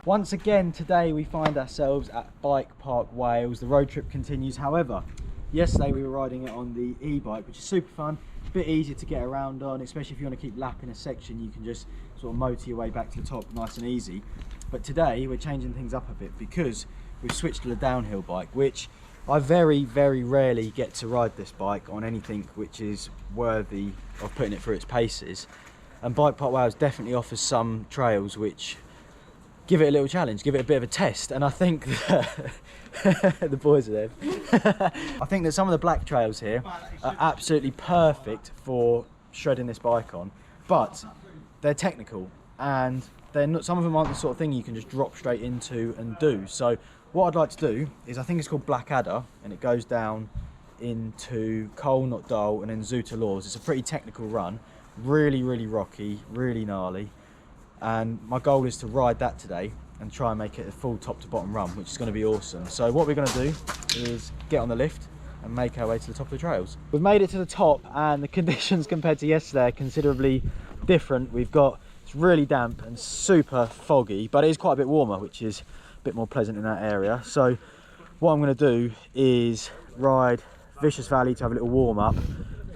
Once again today we find ourselves at Bikepark Wales. The road trip continues. However, yesterday we were riding it on the e-bike, which is super fun, a bit easier to get around on, especially if you want to keep lapping a section. You can just sort of motor your way back to the top nice and easy. But today we're changing things up a bit because we've switched to the downhill bike, which I very rarely get to ride this bike on anything which is worthy of putting it through its paces. And Bikepark Wales definitely offers some trails which give it a little challenge, give it a bit of a test. And I think that the boys are there. I think that some of the black trails here are absolutely perfect for shredding this bike on, but they're technical and they're not, some of them aren't the sort of thing you can just drop straight into and do. So what I'd like to do is, I think it's called Blackadder, and it goes down into Cole Not Dull and then Zoota Laws. It's a pretty technical run, really rocky, really gnarly. And my goal is to ride that today and try and make it a full top to bottom run, which is going to be awesome. So what we're going to do is get on the lift and make our way to the top of the trails. We've made it to the top, and the conditions compared to yesterday are considerably different. It's really damp and super foggy, but it is quite a bit warmer, which is a bit more pleasant in that area. So what I'm going to do is ride Vicious Valley to have a little warm up,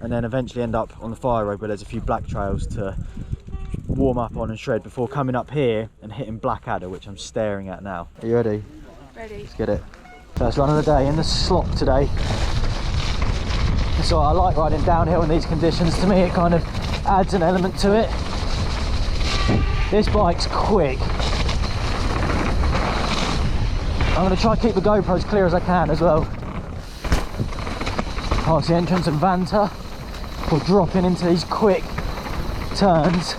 and then eventually end up on the fire road where there's a few black trails to warm up on and shred before coming up here and hitting Blackadder, which I'm staring at now. Are you ready? Ready. Let's get it. First run of the day in the slop today. So I like riding downhill in these conditions. To me it kind of adds an element to it. This bike's quick. I'm going to try to keep the GoPro as clear as I can as well. Past the entrance of Vanta, we're dropping into these quick turns.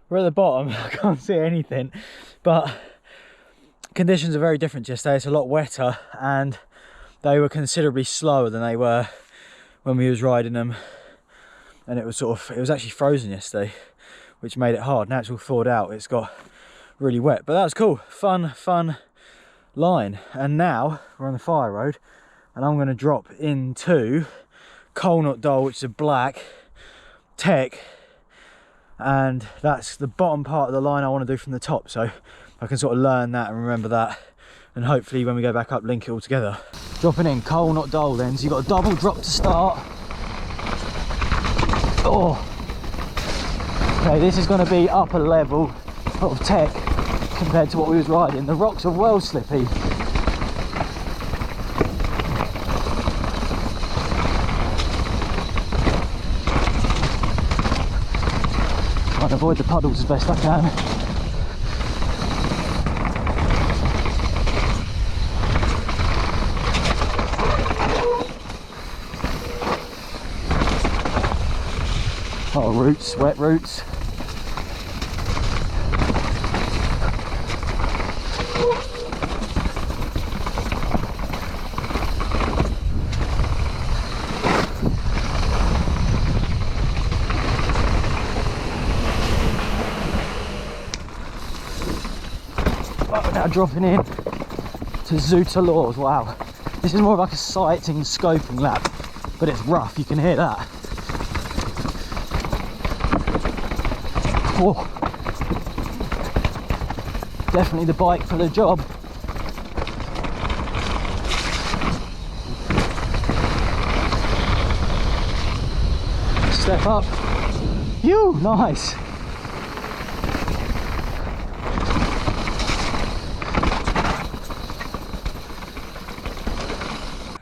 We're at the bottom, I can't see anything, but conditions are very different yesterday. It's a lot wetter and they were considerably slower than they were when we was riding them, and it was actually frozen yesterday, which made it hard. Now it's all thawed out, it's got really wet, but that was cool. Fun line. And now we're on the fire road and I'm going to drop into Cole Not Dull, which is a black tech, and that's the bottom part of the line I want to do from the top, so I can sort of learn that and remember that, and hopefully when we go back up link it all together. Dropping in Cole Not Dull then, so you've got a double drop to start. Oh, okay, this is going to be upper level of tech compared to what we was riding. The rocks are well slippy. Trying to avoid the puddles as best I can. Oh, roots, wet roots. Now dropping in to Zoota Laws. Wow, this is more of like a sighting scoping lap, but it's rough, you can hear that. Oh, definitely the bike for the job. Step up. Phew, nice.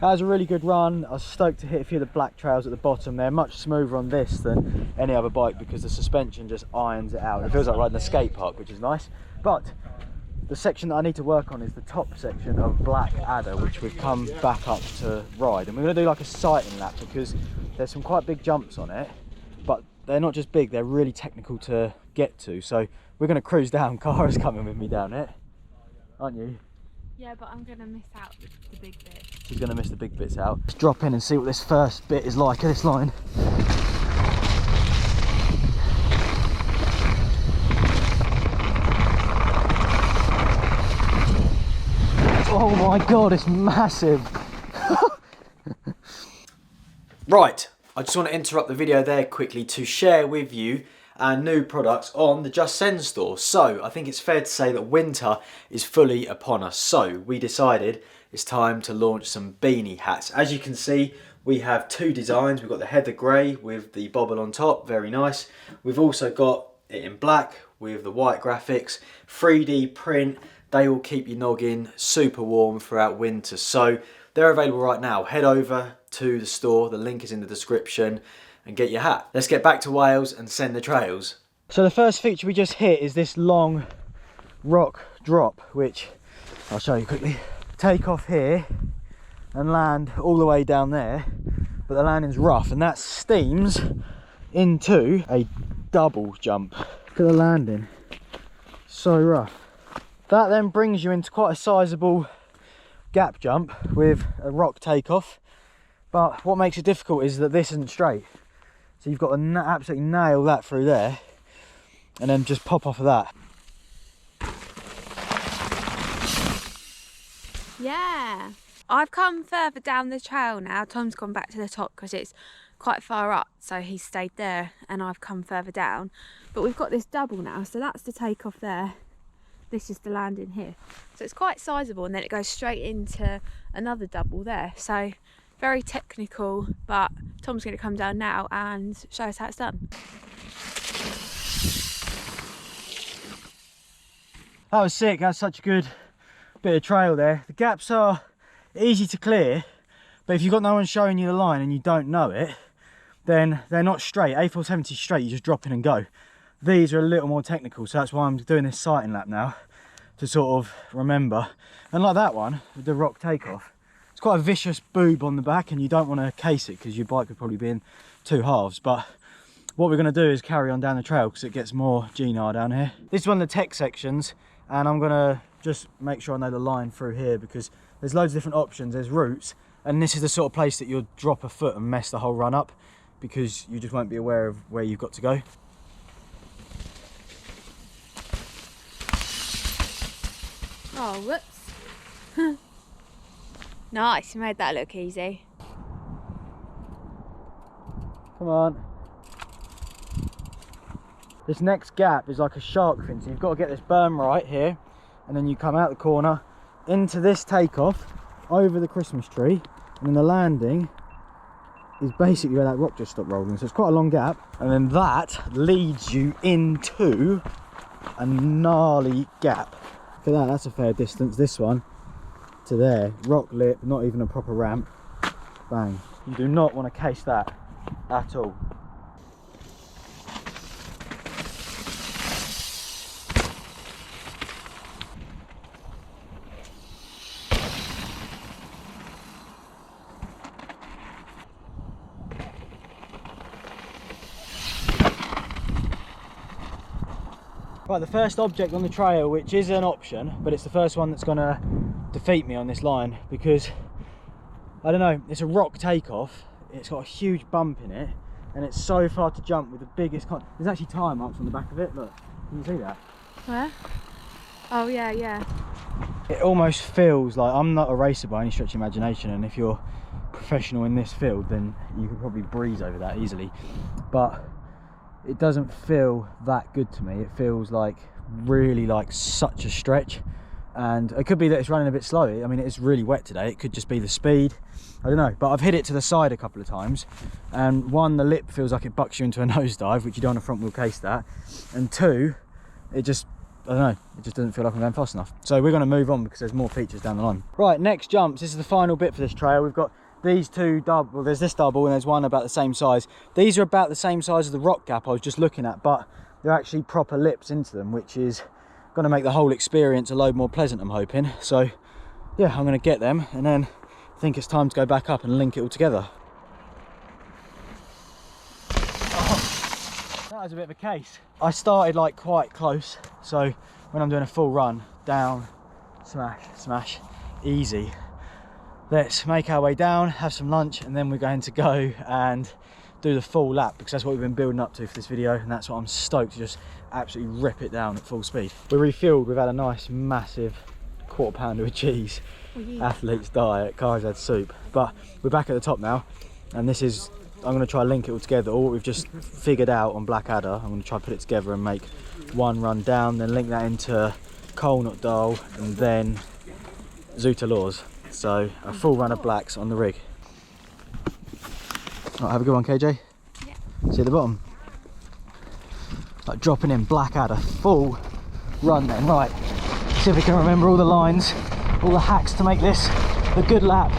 That was a really good run. I was stoked to hit a few of the black trails at the bottom. They're much smoother on this than any other bike because the suspension just irons it out. It feels like riding a skate park, which is nice. But the section that I need to work on is the top section of Black Adder, which we've come back up to ride. And we're going to do like a sighting lap because there's some quite big jumps on it, but they're not just big, they're really technical to get to. So we're going to cruise down. Cara's coming with me down it, aren't you? Yeah, but I'm going to miss out the big bits. She's going to miss the big bits out. Let's drop in and see what this first bit is like at this line. Oh my god, it's massive. Right, I just want to interrupt the video there quickly to share with you our new products on the Just Send store. So I think it's fair to say that winter is fully upon us. So we decided it's time to launch some beanie hats. As you can see, we have two designs. We've got the heather grey with the bobble on top, very nice. We've also got it in black with the white graphics, 3D print. They will keep your noggin super warm throughout winter. So they're available right now. Head over to the store, the link is in the description, and get your hat. Let's get back to Wales and send the trails. So the first feature we just hit is this long rock drop, which I'll show you quickly. Take off here and land all the way down there, but the landing's rough and that steams into a double jump. Look at the landing, so rough. That then brings you into quite a sizable gap jump with a rock takeoff, but what makes it difficult is that this isn't straight. So you've got to absolutely nail that through there and then just pop off of that. Yeah, I've come further down the trail now. Tom's gone back to the top because it's quite far up, so he stayed there and I've come further down. But we've got this double now, so that's the takeoff there. This is the landing here. So it's quite sizable, and then it goes straight into another double there. So very technical, but Tom's going to come down now and show us how it's done. That was sick. That's such a good bit of trail there. The gaps are easy to clear, but if you've got no one showing you the line and you don't know it, then they're not straight. A470 straight, you just drop in and go. These are a little more technical, so that's why I'm doing this sighting lap now to sort of remember. And like that one with the rock takeoff, it's quite a vicious boob on the back and you don't want to case it because your bike would probably be in two halves. But what we're going to do is carry on down the trail because it gets more GNR down here. This is one of the tech sections, and I'm going to just make sure I know the line through here because there's loads of different options, there's routes, and this is the sort of place that you'll drop a foot and mess the whole run up because you just won't be aware of where you've got to go. Oh, whoops. Nice, you made that look easy. Come on. This next gap is like a shark fin, so you've got to get this berm right here, and then you come out the corner into this takeoff over the Christmas tree, and then the landing is basically where that rock just stopped rolling. So it's quite a long gap, and then that leads you into a gnarly gap. Look at that, that's a fair distance, this one to there. Rock lip, not even a proper ramp. Bang. You do not want to case that at all. Right, the first object on the trail, which is an option, but it's the first one that's going to defeat me on this line because, I don't know, it's a rock takeoff, it's got a huge bump in it, and it's so far to jump with the biggest there's actually tyre marks on the back of it, look, can you see that? Where? Oh yeah, yeah. It almost feels like, I'm not a racer by any stretch of imagination, and if you're professional in this field then you could probably breeze over that easily, but it doesn't feel that good to me. It feels like really like such a stretch, and it could be that it's running a bit slow. I mean, it's really wet today, it could just be the speed, I don't know, but I've hit it to the side a couple of times, and one, the lip feels like it bucks you into a nosedive, which you don't want to front wheel case that, and two, it just I don't know, it just doesn't feel like I'm going fast enough. So we're going to move on because there's more features down the line. Right, next jumps. This is the final bit for this trail. We've got these two double, well, there's this double and there's one about the same size. These are about the same size as the rock gap I was just looking at, but they're actually proper lips into them, which is going to make the whole experience a load more pleasant, I'm hoping. So yeah, I'm going to get them, and then I think it's time to go back up and link it all together. Oh, that was a bit of a case. I started like quite close, so when I'm doing a full run, down, smash, smash, easy. Let's make our way down, have some lunch, and then we're going to go and do the full lap, because that's what we've been building up to for this video, and that's what I'm stoked to just absolutely rip it down at full speed. We're refueled. We've had a nice massive quarter pounder of cheese, athlete's diet, Cardy's had soup, but we're back at the top now, and this is, I'm going to try and link it all together. All what we've just figured out on Blackadder, I'm going to try and put it together and make one run down, then link that into Coalnut Dole, and then Zootalaws. So a full run of blacks on the rig. Right, have a good one, KJ. Yeah. See at the bottom? Like dropping in Blackadder, full run then. Right, see if we can remember all the lines, all the hacks to make this a good lap.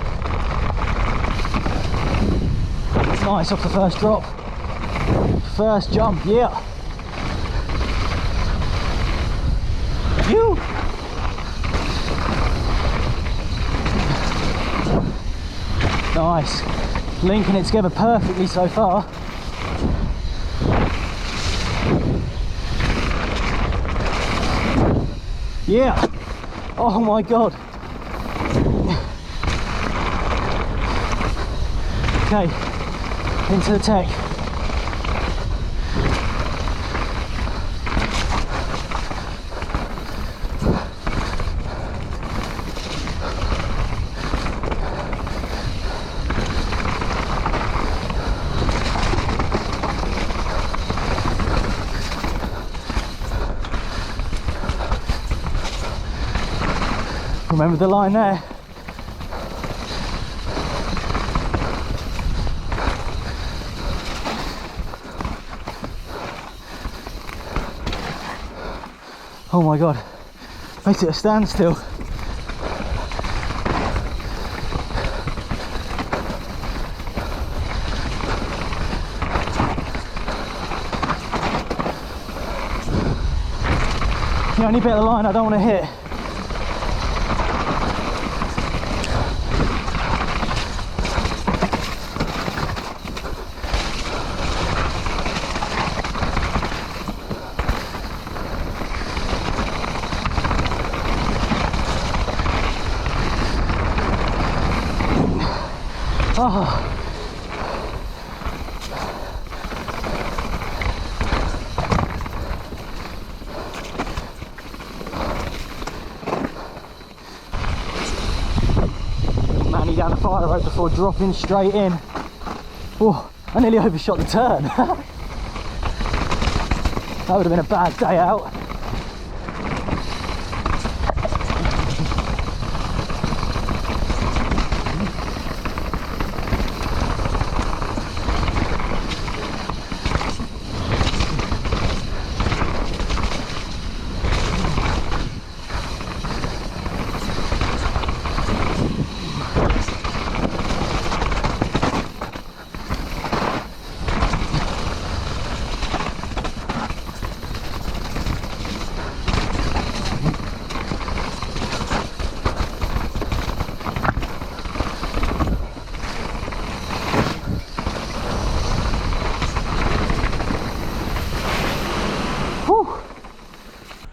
Nice off the first drop. First jump, yeah. Phew. Nice. Linking it together perfectly so far. Yeah. Oh my god. Okay. Into the tech. Remember the line there. Oh my god, makes it a standstill. The only bit of the line I don't want to hit. Oh. Manny down the fire road before dropping straight in. Oh, I nearly overshot the turn. That would have been a bad day out.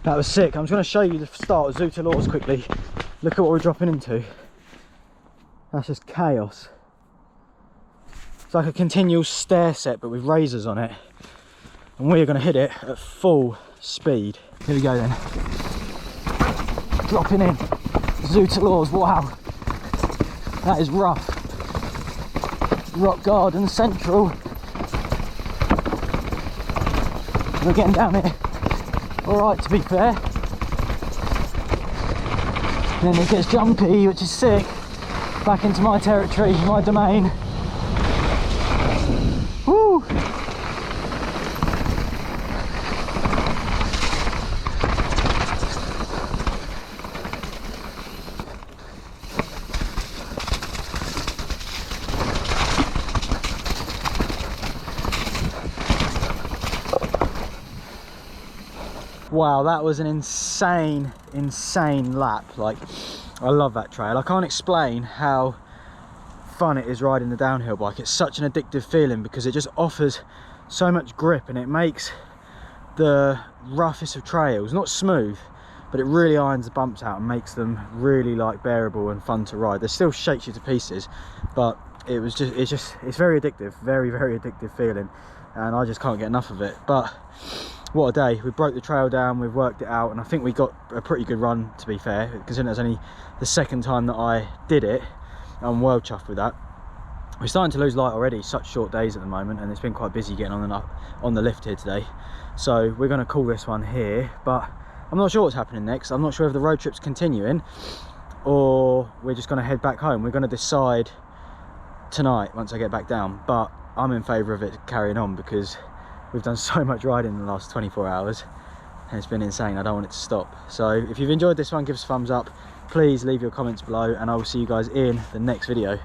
That was sick. I'm just going to show you the start of Zootalaws quickly. Look at what we're dropping into. That's just chaos. It's like a continual stair set but with razors on it. And we're going to hit it at full speed. Here we go then. Dropping in. Zootalaws, wow. That is rough. Rock Garden Central. We're getting down it. Alright, to be fair. Then it gets jumpy, which is sick. Back into my territory, my domain. Woo! Wow, that was an insane lap. Like, I love that trail. I can't explain how fun it is riding the downhill bike. It's such an addictive feeling because it just offers so much grip, and it makes the roughest of trails not smooth, but it really irons the bumps out and makes them really like bearable and fun to ride. They still shakes you to pieces, but it's very addictive, very addictive feeling, and I just can't get enough of it. But what a day. We broke the trail down, we've worked it out, and I think we got a pretty good run, to be fair, considering it was only the second time that I did it. I'm well chuffed with that. We're starting to lose light already, such short days at the moment, and it's been quite busy getting on and up on the lift here today. So we're going to call this one here, but I'm not sure what's happening next. I'm not sure if the road trip's continuing or we're just going to head back home. We're going to decide tonight once I get back down, but I'm in favour of it carrying on because we've done so much riding in the last 24 hours and it's been insane. I don't want it to stop. So if you've enjoyed this one, give us a thumbs up. Please leave your comments below and I will see you guys in the next video.